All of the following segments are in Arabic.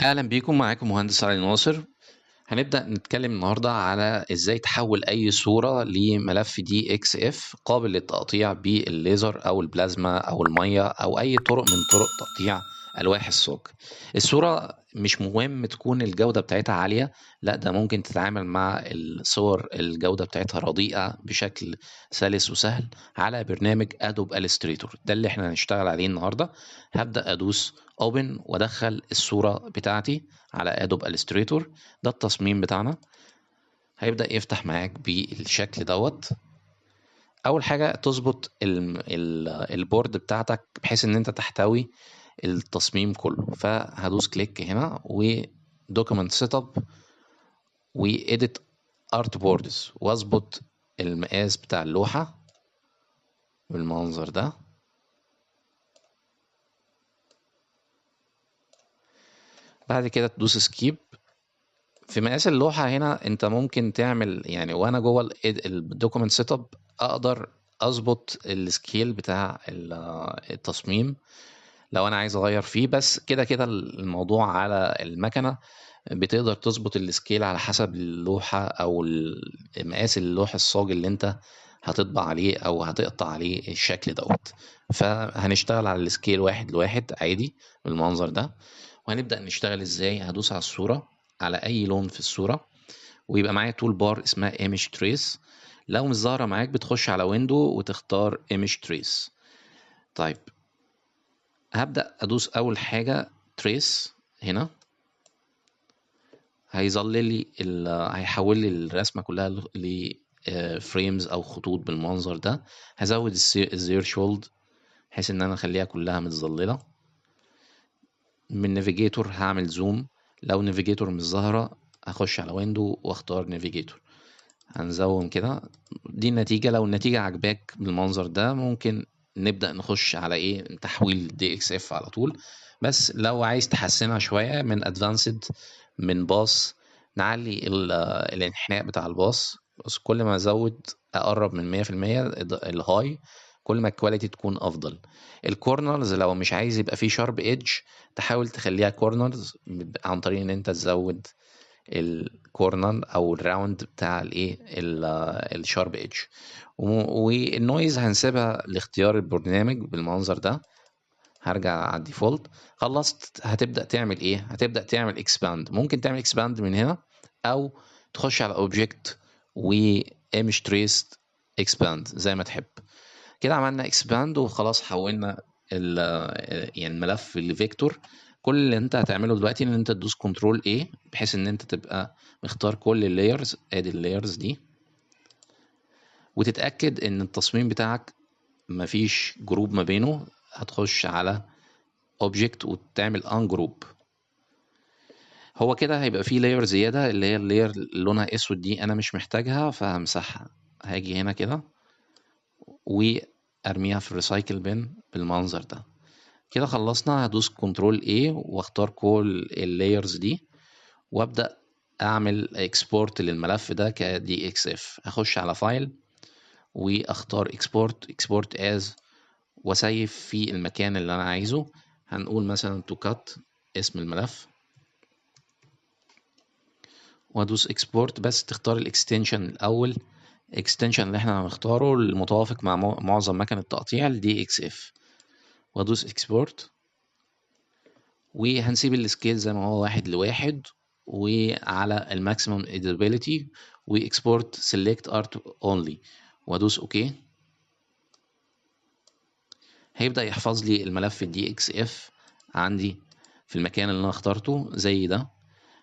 اهلا بيكم، معاكم مهندس علي ناصر. هنبدأ نتكلم النهاردة على ازاي تحول اي صورة لملف DXF قابل للتقطيع بالليزر او البلازما او المية او اي طرق من طرق تقطيع الواح الصاج. الصورة مش مهم تكون الجودة بتاعتها عالية، لا ده ممكن تتعامل مع الصور الجودة بتاعتها رديئة بشكل سلس وسهل على برنامج Adobe Illustrator. ده اللي احنا هنشتغل عليه النهاردة. هبدأ ادوس Open وادخل الصورة بتاعتي على Adobe Illustrator. ده التصميم بتاعنا، هيبدأ يفتح معاك بالشكل دوت. اول حاجة تظبط البورد بتاعتك بحيث ان انت تحتوي التصميم كله، فهدوس كليك هنا ودوكيمنت سيت اب وإيديت ارت بوردز واظبط المقاس بتاع اللوحة بالمنظر ده. بعد كده تدوس سكيب. في مقاس اللوحة هنا انت ممكن تعمل يعني، وانا جوه الدوكيمنت سيت اب اقدر اظبط السكيل بتاع التصميم لو انا عايز اغير فيه، بس كده كده الموضوع على المكنة بتقدر تظبط السكيل على حسب اللوحة او مقاس اللوح الصاج اللي انت هتطبع عليه او هتقطع عليه الشكل دوت. فهنشتغل على السكيل 1:1 عادي بالمنظر ده. وهنبدأ نشتغل ازاي. هدوس على الصورة، على اي لون في الصورة، ويبقى معايا تول بار اسمها Image Trace. لو مش ظاهرة معاك بتخش على ويندو وتختار Image Trace. طيب هبدأ ادوس اول حاجة Trace هنا، هيظلل لي هيحول لي الرسمة كلها ل فريمز او خطوط بالمنظر ده. هزود الزيرشولد بحيث ان انا اخليها كلها متظللة. من نافيجيتور هعمل زوم، لو نافيجيتور مش ظاهرة هخش على ويندو واختار نافيجيتور. هنزوم كده. دي النتيجة. لو النتيجة عجباك بالمنظر ده ممكن نبدأ نخش على ايه، تحويل DXF على طول. بس لو عايز تحسنها شوية من ادفانسد، من باص، نعلي الانحناء بتاع الباص. بس كل ما ازود اقرب من 100% الهاي، كل ما الكواليتي تكون افضل. الكورنرز لو مش عايز يبقى فيه شارب ايدج، تحاول تخليها كورنرز عن طريق ان انت تزود الكورنر او الراوند بتاع الايه الشارب ايدج. والنويز هنسيبها لاختيار البرنامج بالمنظر ده. هرجع على الديفولت. خلصت هتبدأ تعمل ايه؟ هتبدأ تعمل اكسباند. ممكن تعمل اكسباند من هنا او تخش على اوبجكت وايمج تريس اكسباند زي ما تحب. كده عملنا اكسباند وخلاص حولنا يعني الملف لفيكتور. كل اللي انت هتعمله دلوقتي ان انت تدوس كنترول A بحيث ان انت تبقى مختار كل اللايرز. ادي اللايرز دي، وتتأكد ان التصميم بتاعك مفيش جروب ما بينه. هتخش على اوبجكت وتعمل ان جروب. هو كده هيبقى فيه لاير زيادة، اللي هي اللاير اللي لونها اسود دي انا مش محتاجها فهمسحها. هاجي هنا كده وارميها في الريسايكل بين بالمنظر ده. كده خلصنا. هدوس كنترول A واختار كل اللايرز دي وابدأ اعمل اكسبورت للملف ده ك DXF. هخش على فايل واختار اكسبورت از واسيف في المكان اللي انا عايزه. هنقول مثلا تو كات اسم الملف وادوس اكسبورت. بس تختار الاكستنشن الاول، الاكستنشن اللي احنا هنختاره المتوافق مع معظم مكن التقطيع ال DXF. وادوس اكسبورت وهنسيب السكيل زي ما هو 1:1 وعلى الماكسيموم ادابيليتي واكسبورت سيلكت ارت اونلي وادوس اوكي. هيبدأ يحفظ لي الملف DXF عندي في المكان اللي انا اخترته زي ده.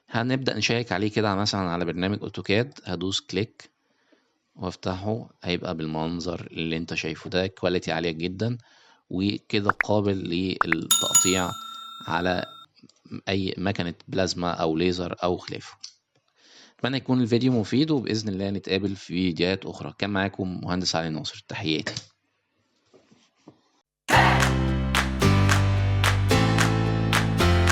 هنبدأ نشيك عليه كده مثلا على برنامج اوتوكاد. هدوس كليك وافتحه، هيبقى بالمنظر اللي انت شايفه ده. كواليتي عالية جدا وكده قابل للتقطيع على اي مكنة بلازما او ليزر او خلافه. اتمنى يكون الفيديو مفيد، وباذن الله نتقابل في فيديوهات اخرى. كان معاكم مهندس علي ناصر، تحياتي.